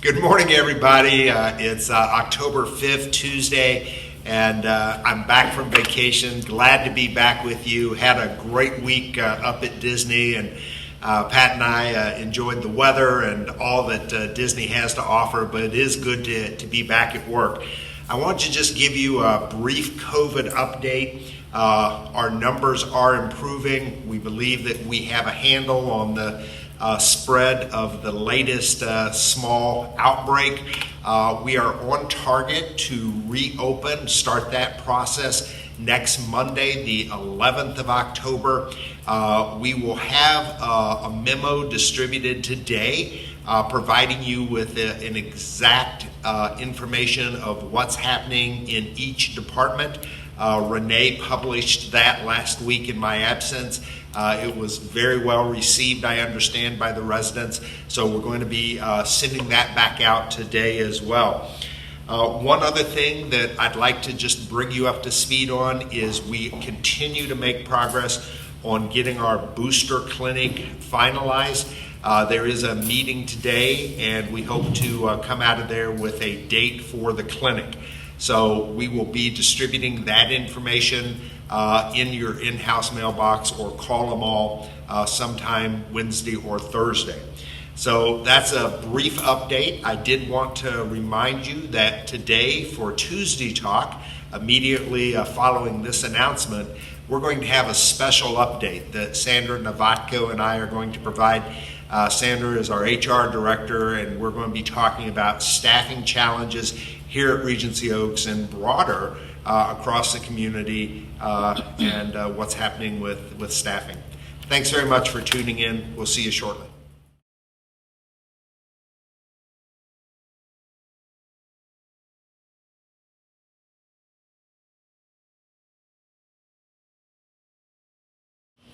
Good morning, everybody. It's October 5th, Tuesday, and I'm back from vacation. Glad to be back with you. Had a great week up at Disney, and Pat and I enjoyed the weather and all that Disney has to offer, but it is good to be back at work. I want to just give you a brief COVID update. Our numbers are improving. We believe that we have a handle on the spread of the latest small outbreak. We are on target to reopen, start that process next Monday, the 11th of October. We will have a memo distributed today providing you with an exact information of what's happening in each department. Renee published that last week in my absence. It was very well received, I understand, by the residents, so we're going to be sending that back out today as well. One other thing that I'd like to just bring you up to speed on is we continue to make progress on getting our booster clinic finalized. There is a meeting today, and we hope to come out of there with a date for the clinic. So we will be distributing that information in your in-house mailbox, or call them all sometime Wednesday or Thursday. So that's a brief update. I did want to remind you that today for Tuesday Talk, immediately following this announcement, we're going to have a special update that Sandra Novatko and I are going to provide. Sandra is our HR director, and we're going to be talking about staffing challenges here at Regency Oaks and broader across the community and what's happening with staffing. Thanks very much for tuning in. We'll see you shortly.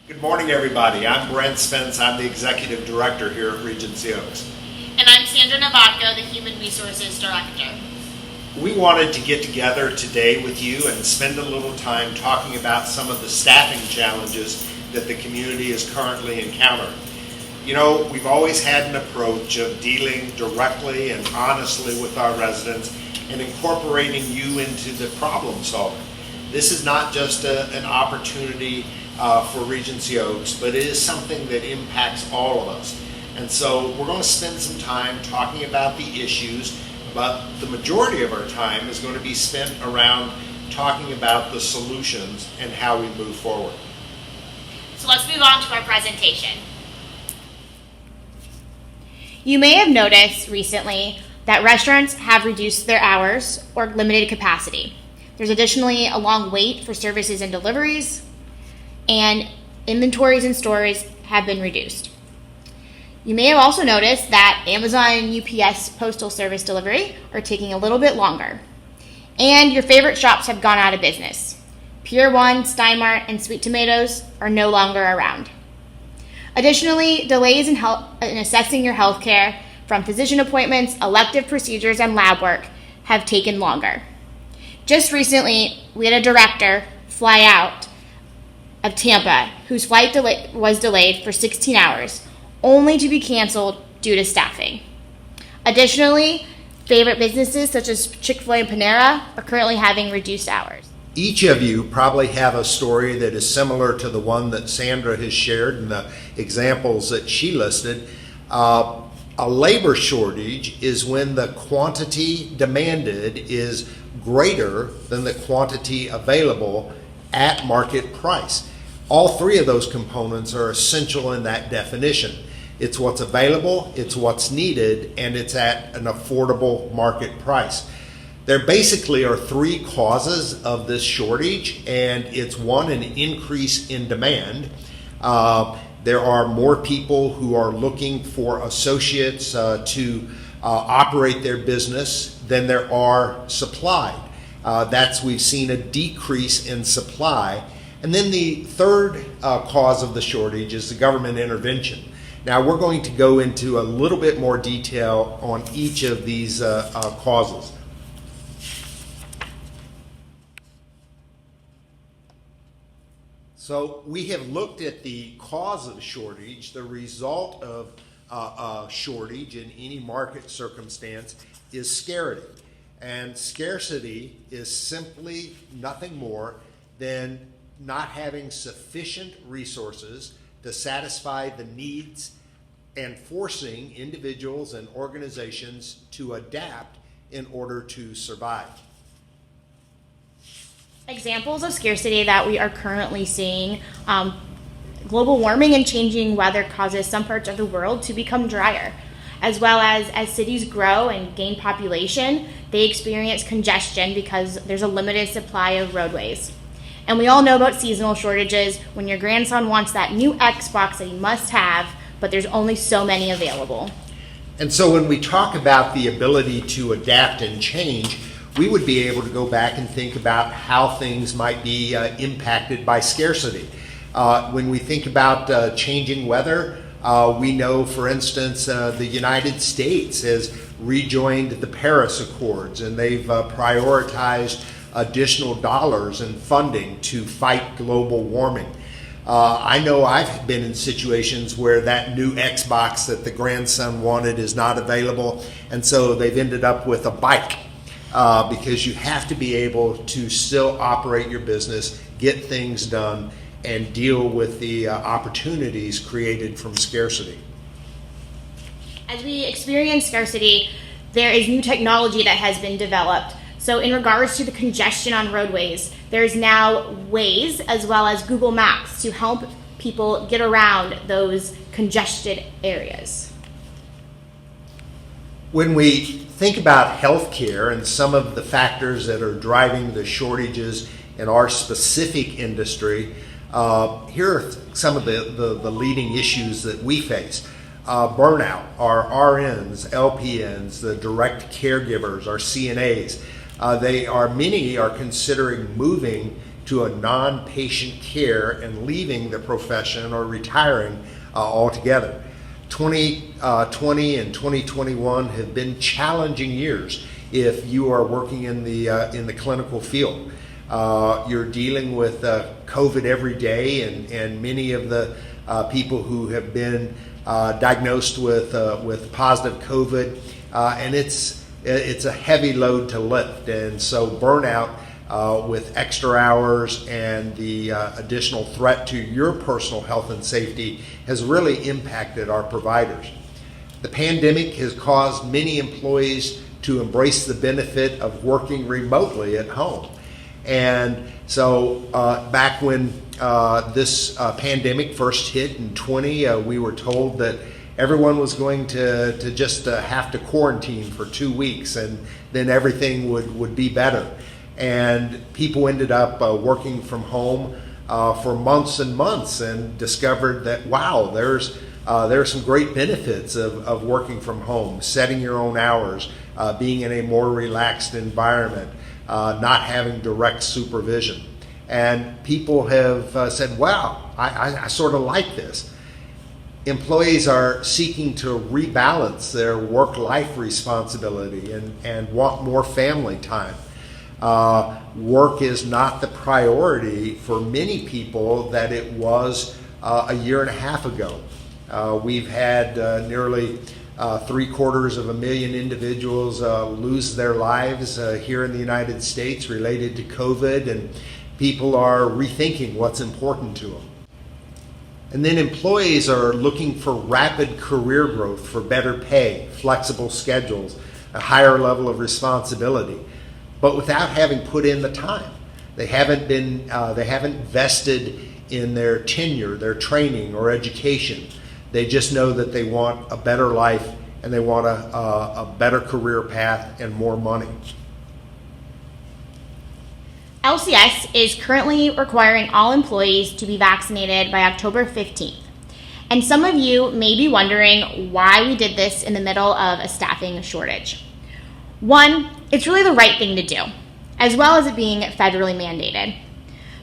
Good morning, everybody. I'm Brent Spence. I'm the Executive Director here at Regency Oaks. And I'm Sandra Novatko, the Human Resources Director. We wanted to get together today with you and spend a little time talking about some of the staffing challenges that the community is currently encountering. You know, we've always had an approach of dealing directly and honestly with our residents and incorporating you into the problem solving. This is not just an opportunity for Regency Oaks, but it is something that impacts all of us. And so we're going to spend some time talking about the issues, but the majority of our time is going to be spent around talking about the solutions and how we move forward. So let's move on to our presentation. You may have noticed recently that restaurants have reduced their hours or limited capacity. There's additionally a long wait for services and deliveries, and inventories in stores have been reduced. You may have also noticed that Amazon and UPS Postal Service delivery are taking a little bit longer. And your favorite shops have gone out of business. Pier 1, Stein Mart, and Sweet Tomatoes are no longer around. Additionally, delays in assessing your health care, from physician appointments, elective procedures, and lab work, have taken longer. Just recently, we had a director fly out of Tampa whose flight was delayed for 16 hours, only to be canceled due to staffing. Additionally, favorite businesses such as Chick-fil-A and Panera are currently having reduced hours. Each of you probably have a story that is similar to the one that Sandra has shared and the examples that she listed. A labor shortage is when the quantity demanded is greater than the quantity available at market price. All three of those components are essential in that definition. It's what's available, it's what's needed, and it's at an affordable market price. There basically are three causes of this shortage, and it's one, an increase in demand. There are more people who are looking for associates to operate their business than there are supply. We've seen a decrease in supply. And then the third cause of the shortage is the government intervention. Now we're going to go into a little bit more detail on each of these causes. So we have looked at the cause of the shortage, the result of shortage in any market circumstance is scarcity. And scarcity is simply nothing more than not having sufficient resources to satisfy the needs and forcing individuals and organizations to adapt in order to survive. Examples of scarcity that we are currently seeing, global warming and changing weather causes some parts of the world to become drier, as well as cities grow and gain population, they experience congestion because there's a limited supply of roadways. And we all know about seasonal shortages when your grandson wants that new Xbox that he must have, but there's only so many available. And so when we talk about the ability to adapt and change, we would be able to go back and think about how things might be impacted by scarcity. When we think about changing weather, we know, for instance, the United States has rejoined the Paris Accords, and they've prioritized additional dollars and funding to fight global warming. I know I've been in situations where that new Xbox that the grandson wanted is not available, and so they've ended up with a bike. Because you have to be able to still operate your business, get things done, and deal with the opportunities created from scarcity. As we experience scarcity, there is new technology that has been developed. So in regards to the congestion on roadways, there's now Waze as well as Google Maps to help people get around those congested areas. When we think about healthcare and some of the factors that are driving the shortages in our specific industry, here are some of the leading issues that we face. Burnout, our RNs, LPNs, the direct caregivers, our CNAs, many are considering moving to a non-patient care and leaving the profession or retiring altogether. 2020 and 2021 have been challenging years if you are working in the clinical field. You're dealing with COVID every day, and many of the people who have been diagnosed with positive COVID, and it's a heavy load to lift, and so burnout with extra hours and the additional threat to your personal health and safety has really impacted our providers. The pandemic has caused many employees to embrace the benefit of working remotely at home. And so back when this pandemic first hit in 20, we were told that everyone was going to just have to quarantine for 2 weeks, and then everything would be better. And people ended up working from home for months and months, and discovered that, wow, there are some great benefits of working from home, setting your own hours, being in a more relaxed environment, not having direct supervision. And people have said, wow, I sort of like this. Employees are seeking to rebalance their work-life responsibility and want more family time. Work is not the priority for many people that it was a year and a half ago. We've had nearly 750,000 individuals lose their lives here in the United States related to COVID, and people are rethinking what's important to them. And then employees are looking for rapid career growth, for better pay, flexible schedules, a higher level of responsibility, but without having put in the time. They haven't vested in their tenure, their training, or education. They just know that they want a better life, and they want a better career path and more money. LCS is currently requiring all employees to be vaccinated by October 15th. And some of you may be wondering why we did this in the middle of a staffing shortage. One, it's really the right thing to do, as well as it being federally mandated.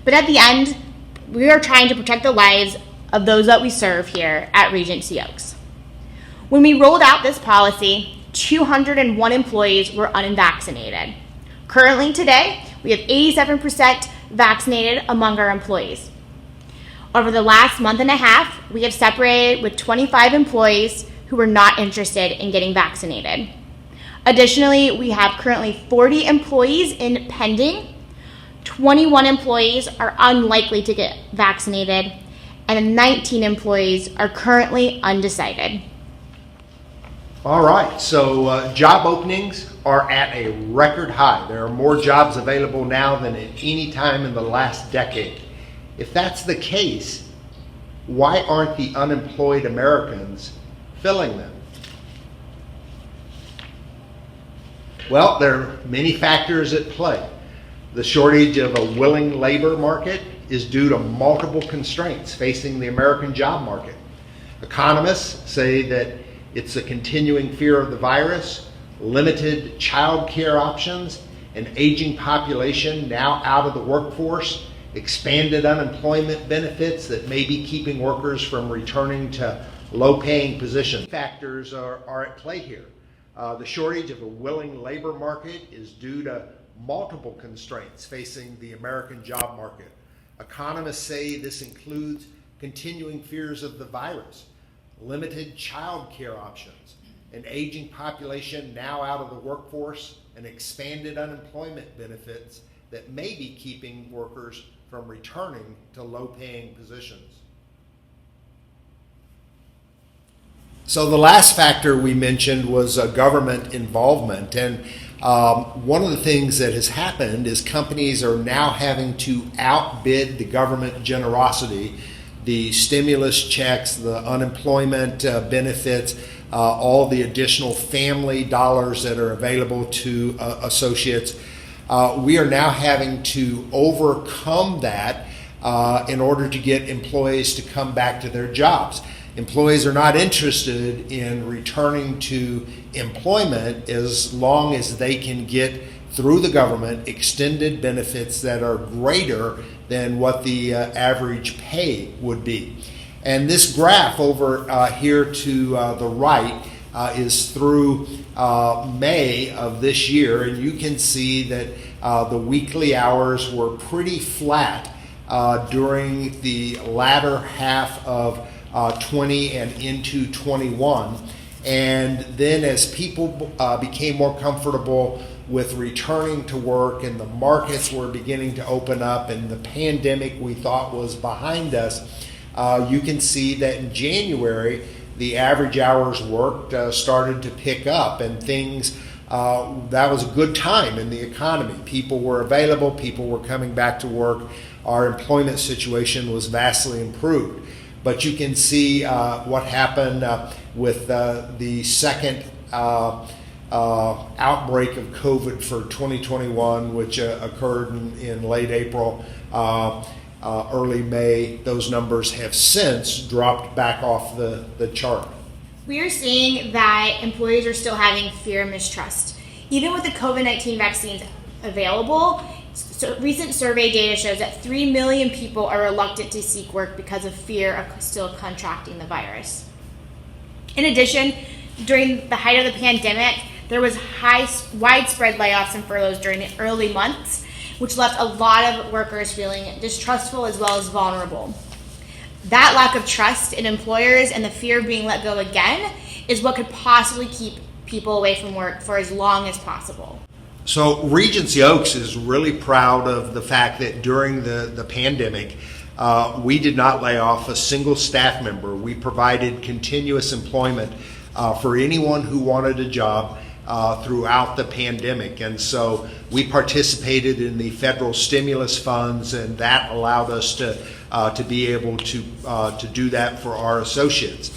But at the end, we are trying to protect the lives of those that we serve here at Regency Oaks. When we rolled out this policy, 201 employees were unvaccinated. Currently today, we have 87% vaccinated among our employees. Over the last month and a half, we have separated with 25 employees who were not interested in getting vaccinated. Additionally, we have currently 40 employees in pending, 21 employees are unlikely to get vaccinated, and 19 employees are currently undecided. All right, so job openings are at a record high. There are more jobs available now than at any time in the last decade. If that's the case, why aren't the unemployed Americans filling them? Well, there are many factors at play. The shortage of a willing labor market is due to multiple constraints facing the American job market. Economists say that it's a continuing fear of the virus, limited child care options, an aging population now out of the workforce, expanded unemployment benefits that may be keeping workers from returning to low-paying positions. Factors are at play here. The shortage of a willing labor market is due to multiple constraints facing the American job market. Economists say this includes continuing fears of the virus, limited child care options, an aging population now out of the workforce, and expanded unemployment benefits that may be keeping workers from returning to low-paying positions. So the last factor we mentioned was government involvement, and one of the things that has happened is companies are now having to outbid the government generosity, the stimulus checks, the unemployment benefits, all the additional family dollars that are available to associates. We are now having to overcome that in order to get employees to come back to their jobs. Employees are not interested in returning to employment as long as they can get through the government extended benefits that are greater than what the average pay would be. And this graph over here to the right is through May of this year, and you can see that the weekly hours were pretty flat during the latter half of 20 and into 21. And then as people became more comfortable with returning to work and the markets were beginning to open up and the pandemic we thought was behind us, you can see that in January, the average hours worked started to pick up, and things, that was a good time in the economy. People were available, people were coming back to work. Our employment situation was vastly improved. But you can see what happened with the second outbreak of COVID for 2021, which occurred in late April, early May. Those numbers have since dropped back off the chart. We are seeing that employees are still having fear and mistrust. Even with the COVID-19 vaccines available, so recent survey data shows that 3 million people are reluctant to seek work because of fear of still contracting the virus. In addition, during the height of the pandemic, there was widespread layoffs and furloughs during the early months, which left a lot of workers feeling distrustful as well as vulnerable. That lack of trust in employers and the fear of being let go again is what could possibly keep people away from work for as long as possible. So Regency Oaks is really proud of the fact that during the pandemic, we did not lay off a single staff member. We provided continuous employment for anyone who wanted a job throughout the pandemic. And so we participated in the federal stimulus funds, and that allowed us to be able to do that for our associates.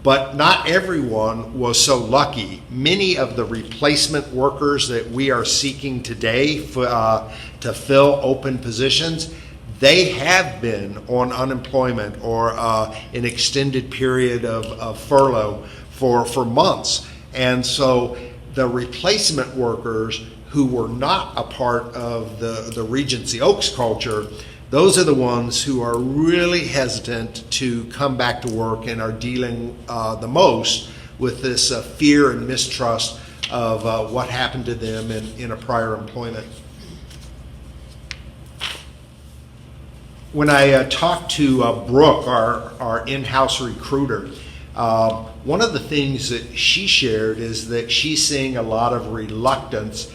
But not everyone was so lucky. Many of the replacement workers that we are seeking today to fill open positions, they have been on unemployment or an extended period of furlough for months. And so the replacement workers who were not a part of the Regency Oaks culture, those are the ones who are really hesitant to come back to work and are dealing the most with this fear and mistrust of what happened to them in a prior employment. When I talked to Brooke, our in-house recruiter, One of the things that she shared is that she's seeing a lot of reluctance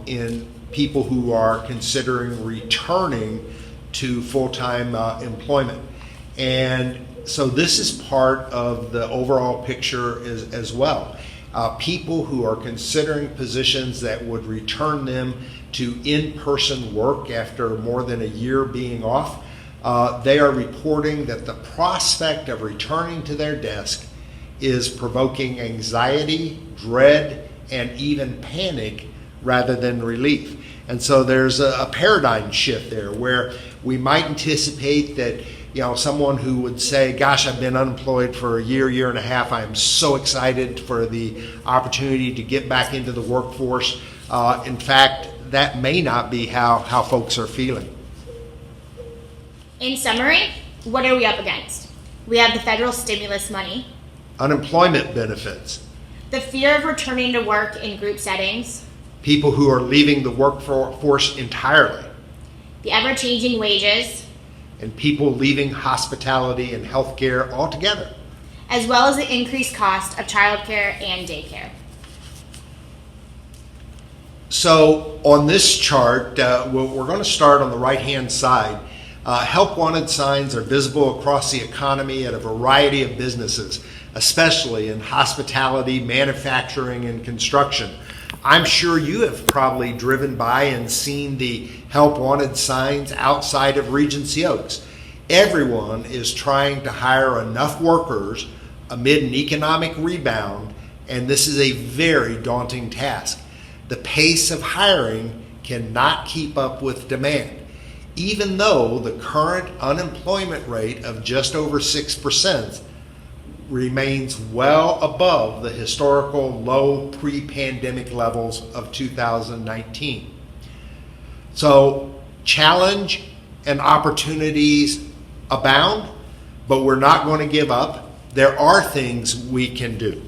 in people who are considering returning to full-time employment. And so this is part of the overall picture as well. People who are considering positions that would return them to in-person work after more than a year being off, they are reporting that the prospect of returning to their desk is provoking anxiety, dread, and even panic rather than relief. And so there's a paradigm shift there where we might anticipate that someone who would say, gosh, I've been unemployed for a year and a half. I'm so excited for the opportunity to get back into the workforce. In fact, that may not be how folks are feeling. In summary, what are we up against? We have the federal stimulus money, Unemployment benefits, the fear of returning to work in group settings, people who are leaving the workforce entirely, the ever-changing wages, and people leaving hospitality and healthcare altogether, as well as the increased cost of childcare and daycare. So on this chart, we're going to start on the right-hand side. Help wanted signs are visible across the economy at a variety of businesses, especially in hospitality, manufacturing, and construction. I'm sure you have probably driven by and seen the help wanted signs outside of Regency Oaks. Everyone is trying to hire enough workers amid an economic rebound, and this is a very daunting task. The pace of hiring cannot keep up with demand. Even though the current unemployment rate of just over 6% remains well above the historical low pre-pandemic levels of 2019. So challenge and opportunities abound, but we're not going to give up. There are things we can do.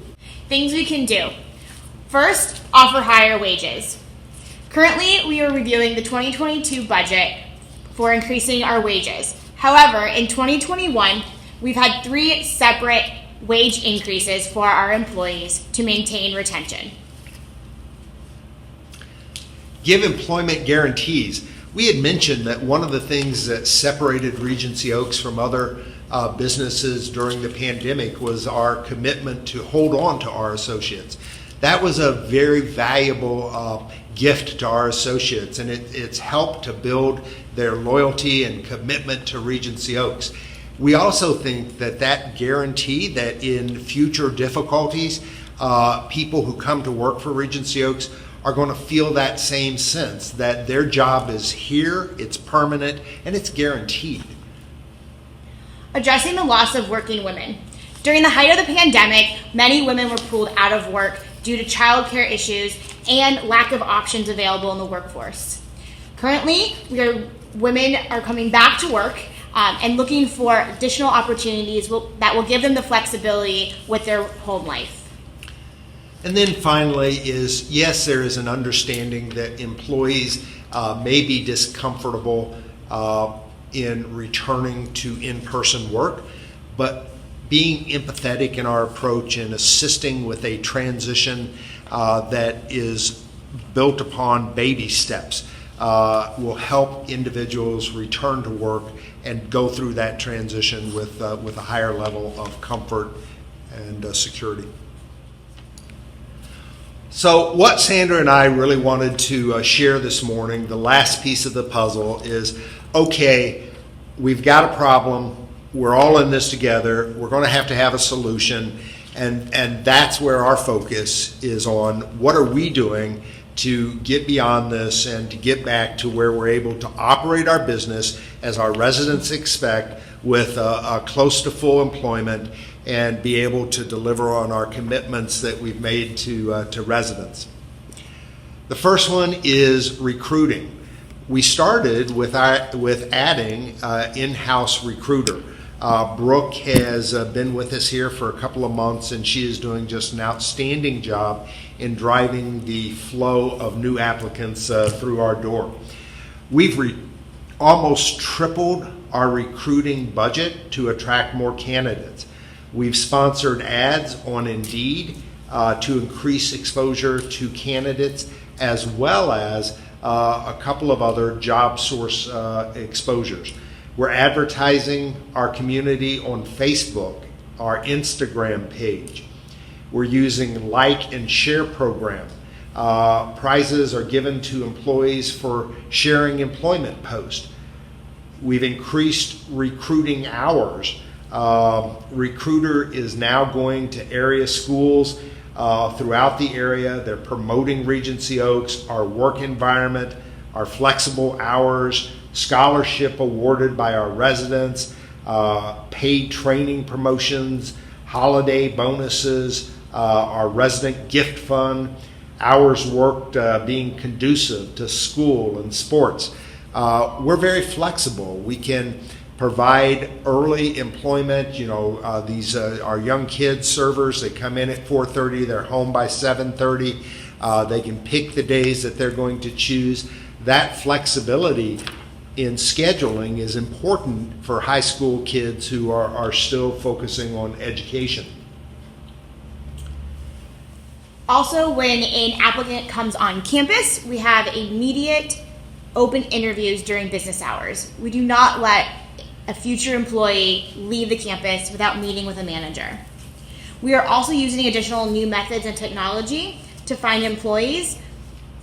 Things we can do. First, offer higher wages. Currently, we are reviewing the 2022 budget for increasing our wages. However, in 2021, we've had 3 separate wage increases for our employees to maintain retention. Give employment guarantees. We had mentioned that one of the things that separated Regency Oaks from other businesses during the pandemic was our commitment to hold on to our associates. That was a very valuable gift to our associates, and it's helped to build their loyalty and commitment to Regency Oaks. We also think that guarantee that in future difficulties, people who come to work for Regency Oaks are going to feel that same sense that their job is here, it's permanent, and it's guaranteed. Addressing the loss of working women. During the height of the pandemic, many women were pulled out of work due to childcare issues and lack of options available in the workforce. Currently, women are coming back to work and looking for additional opportunities that will give them the flexibility with their home life. And then finally is, yes, there is an understanding that employees may be discomfortable in returning to in-person work, but being empathetic in our approach and assisting with a transition that is built upon baby steps will help individuals return to work and go through that transition with a higher level of comfort and security. So what Sandra and I really wanted to share this morning, the last piece of the puzzle is, okay, we've got a problem, we're all in this together, we're going to have a solution, and that's where our focus is on what are we doing to get beyond this and to get back to where we're able to operate our business as our residents expect with a close to full employment and be able to deliver on our commitments that we've made to residents. The first one is recruiting. We started with adding in-house recruiter. Brooke has been with us here for a couple of months, and she is doing just an outstanding job in driving the flow of new applicants through our door. We've almost tripled our recruiting budget to attract more candidates. We've sponsored ads on Indeed to increase exposure to candidates, as well as a couple of other job source exposures. We're advertising our community on Facebook, our Instagram page. We're using like and share program. Prizes are given to employees for sharing employment posts. We've increased recruiting hours. Recruiter is now going to area schools throughout the area. They're promoting Regency Oaks, our work environment, our flexible hours, scholarship awarded by our residents, paid training promotions, holiday bonuses, our resident gift fund, hours worked being conducive to school and sports. We're very flexible. We can provide early employment. These our young kids servers. They come in at 4:30. They're home by 7:30. They can pick the days that they're going to choose. That flexibility in scheduling is important for high school kids who are still focusing on education. Also, when an applicant comes on campus, we have immediate open interviews during business hours. We do not let a future employee leave the campus without meeting with a manager. We are also using additional new methods and technology to find employees,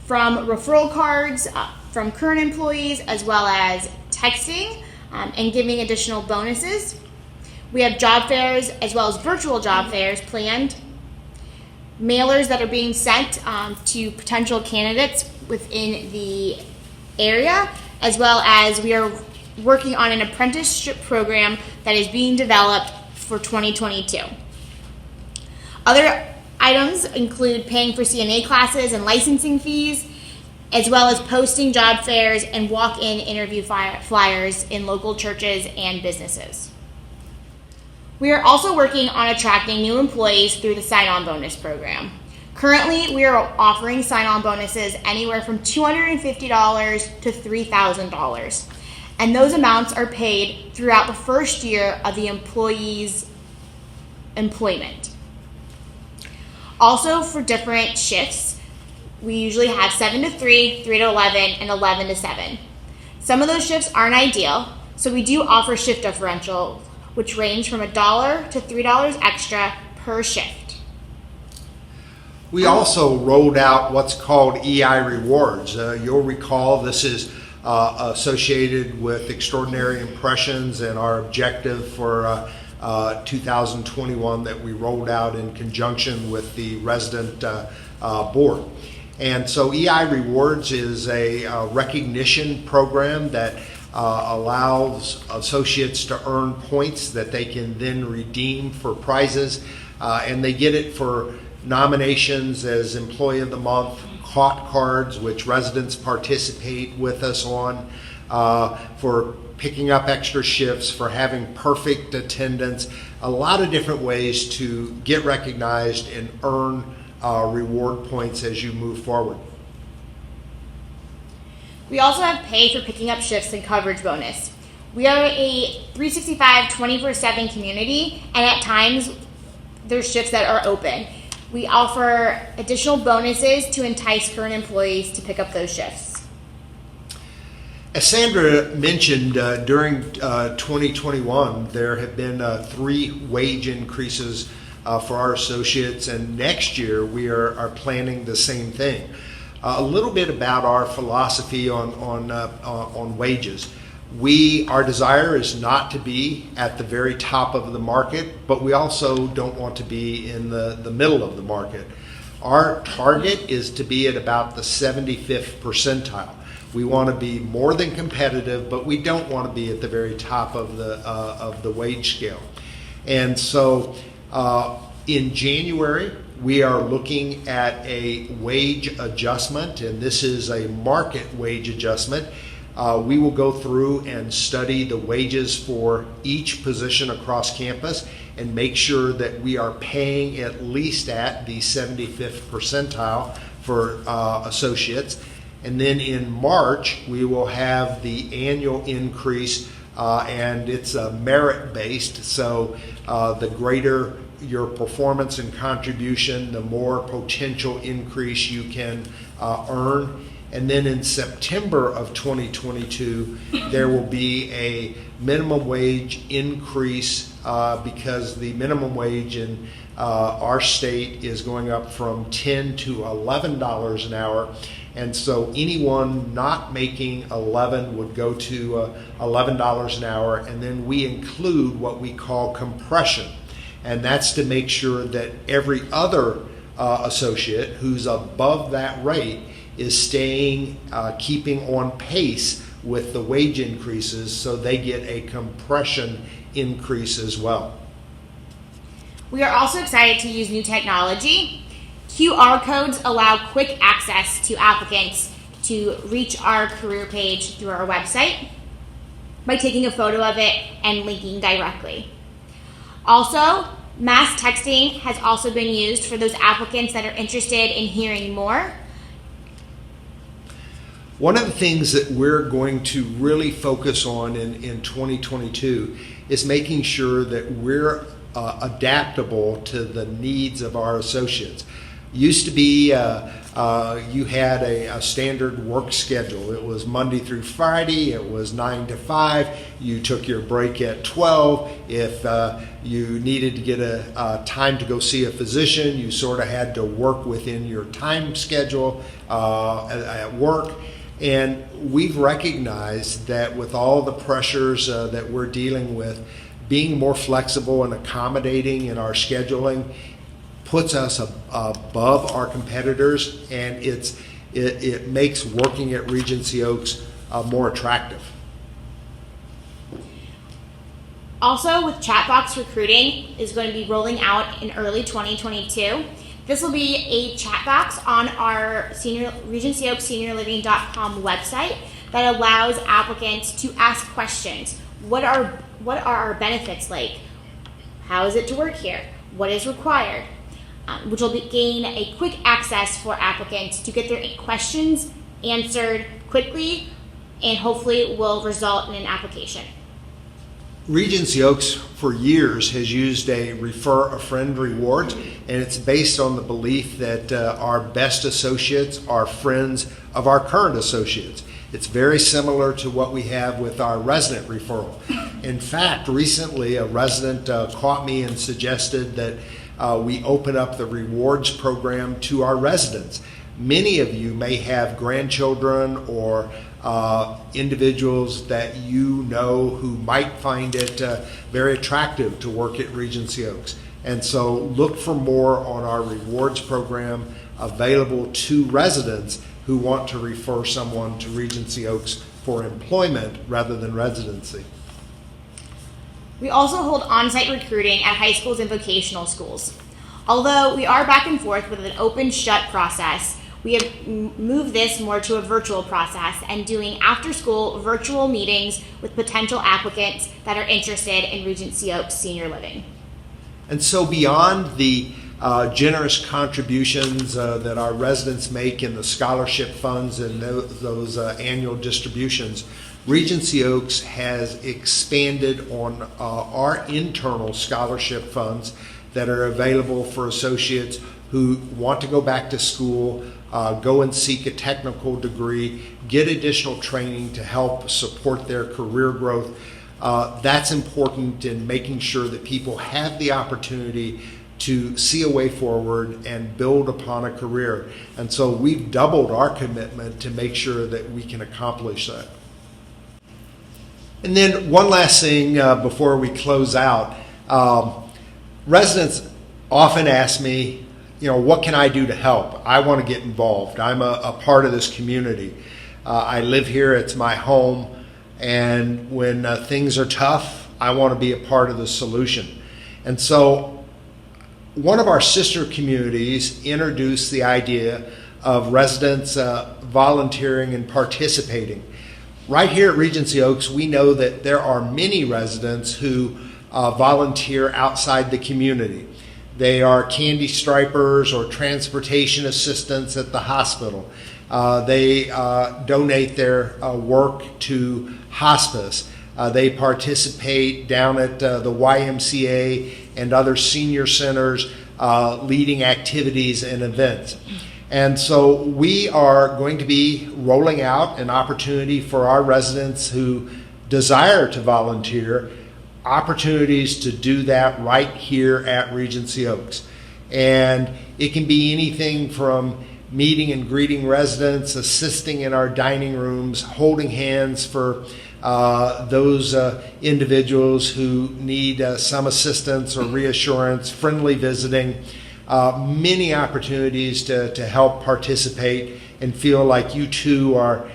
from referral cards from current employees, as well as texting and giving additional bonuses. We have job fairs as well as virtual job fairs planned, mailers that are being sent to potential candidates within the area, as well as we are working on an apprenticeship program that is being developed for 2022. Other items include paying for CNA classes and licensing fees, as well as posting job fairs and walk-in interview flyers in local churches and businesses. We are also working on attracting new employees through the sign-on bonus program. Currently, we are offering sign-on bonuses anywhere from $250 to $3,000, and those amounts are paid throughout the first year of the employee's employment. Also, for different shifts, we usually have 7 to 3, 3 to 11, and 11 to 7. Some of those shifts aren't ideal, so we do offer shift differentials, which range from $1 to $3 extra per shift. We also rolled out what's called EI Rewards. You'll recall this is associated with Extraordinary Impressions and our objective for 2021 that we rolled out in conjunction with the resident board. And so EI Rewards is a recognition program that allows associates to earn points that they can then redeem for prizes, and they get it for nominations as Employee of the Month, hot cards, which residents participate with us on, for picking up extra shifts, for having perfect attendance, a lot of different ways to get recognized and earn reward points as you move forward. We also have pay for picking up shifts and coverage bonus. We are a 365 24/7 community, and at times there's shifts that are open. We offer additional bonuses to entice current employees to pick up those shifts. As Sandra mentioned, during 2021, there have been 3 wage increases for our associates, and next year we are planning the same thing. A little bit about our philosophy on wages. Our desire is not to be at the very top of the market, but we also don't want to be in the middle of the market. Our target is to be at about the 75th percentile. We want to be more than competitive, but we don't want to be at the very top of the wage scale. And so in January, we are looking at a wage adjustment, and this is a market wage adjustment. We will go through and study the wages for each position across campus and make sure that we are paying at least at the 75th percentile for associates. And then in March, we will have the annual increase and it's merit-based, so the greater your performance and contribution, the more potential increase you can earn. And then in September of 2022, there will be a minimum wage increase because the minimum wage in our state is going up from $10 to $11 an hour. And so anyone not making 11 would go to $11 an hour. And then we include what we call compression. And that's to make sure that every other associate who's above that rate is staying, keeping on pace with the wage increases, so they get a compression increase as well. We are also excited to use new technology. QR codes allow quick access to applicants to reach our career page through our website by taking a photo of it and linking directly. Also, mass texting has also been used for those applicants that are interested in hearing more. One of the things that we're going to really focus on in 2022 is making sure that we're adaptable to the needs of our associates. Used to be you had a standard work schedule. It was Monday through Friday. It was 9 to 5. You took your break at 12. If you needed to get a time to go see a physician, you sort of had to work within your time schedule at work. And we've recognized that with all the pressures that we're dealing with, being more flexible and accommodating in our scheduling puts us above our competitors, and it makes working at Regency Oaks more attractive. Also, with Chatbox Recruiting is going to be rolling out in early 2022. This will be a chat box on our RegencyOaksSeniorLiving.com website that allows applicants to ask questions. What are our benefits like? How is it to work here? What is required? Which will gain a quick access for applicants to get their questions answered quickly, and hopefully will result in an application. Regency Oaks for years has used a refer a friend reward, and it's based on the belief that our best associates are friends of our current associates. It's very similar to what we have with our resident referral. In fact, recently a resident caught me and suggested that we open up the rewards program to our residents. Many of you may have grandchildren or individuals that you know who might find it very attractive to work at Regency Oaks. And so look for more on our rewards program available to residents who want to refer someone to Regency Oaks for employment rather than residency. We also hold on-site recruiting at high schools and vocational schools. Although we are back and forth with an open-shut process, we have moved this more to a virtual process and doing after-school virtual meetings with potential applicants that are interested in Regency Oaks Senior Living. And so beyond the generous contributions that our residents make in the scholarship funds and those annual distributions, Regency Oaks has expanded on our internal scholarship funds that are available for associates who want to go back to school, go and seek a technical degree, get additional training to help support their career growth. That's important in making sure that people have the opportunity to see a way forward and build upon a career. And so we've doubled our commitment to make sure that we can accomplish that. And then one last thing before we close out. Residents often ask me, what can I do to help? I want to get involved. I'm a part of this community. I live here, it's my home, and when things are tough, I want to be a part of the solution. And so one of our sister communities introduced the idea of residents volunteering and participating. Right here at Regency Oaks, we know that there are many residents who volunteer outside the community. They are candy stripers or transportation assistants at the hospital. They donate their work to hospice. They participate down at the YMCA and other senior centers, leading activities and events. And so we are going to be rolling out an opportunity for our residents who desire to volunteer, opportunities to do that right here at Regency Oaks. And it can be anything from meeting and greeting residents, assisting in our dining rooms, holding hands for those individuals who need some assistance or reassurance, friendly visiting, many opportunities to help participate and feel like you too are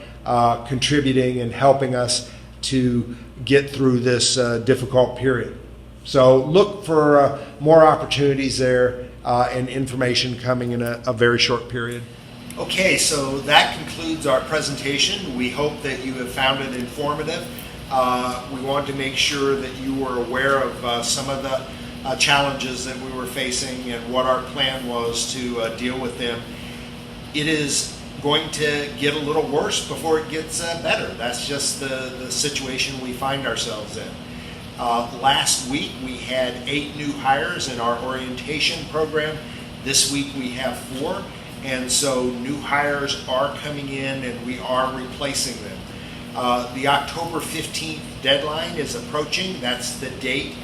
contributing and helping us to get through this difficult period. So look for more opportunities there and information coming in a very short period. Okay, so that concludes our presentation. We hope that you have found it informative. We wanted to make sure that you were aware of some of the challenges that we were facing and what our plan was to deal with them. It is going to get a little worse before it gets better. That's just the situation we find ourselves in. Last week we had 8 new hires in our orientation program. This week we have 4, and so new hires are coming in and we are replacing them. The October 15th deadline is approaching. That's the date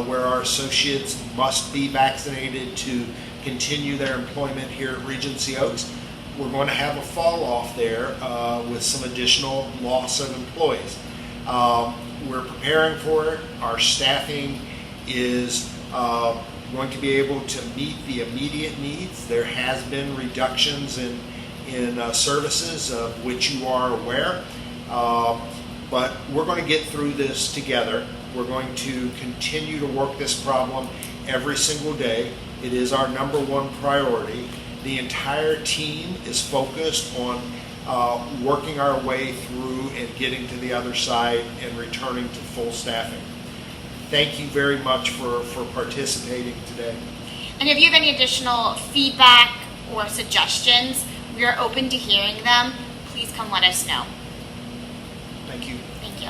where our associates must be vaccinated to continue their employment here at Regency Oaks. We're going to have a fall off there with some additional loss of employees. We're preparing for it. Our staffing is going to be able to meet the immediate needs. There has been reductions in services of which you are aware, but we're going to get through this together. We're going to continue to work this problem every single day. It is our number one priority. The entire team is focused on working our way through and getting to the other side and returning to full staffing. Thank you very much for participating today. And if you have any additional feedback or suggestions, we are open to hearing them. Please come let us know. Thank you. Thank you.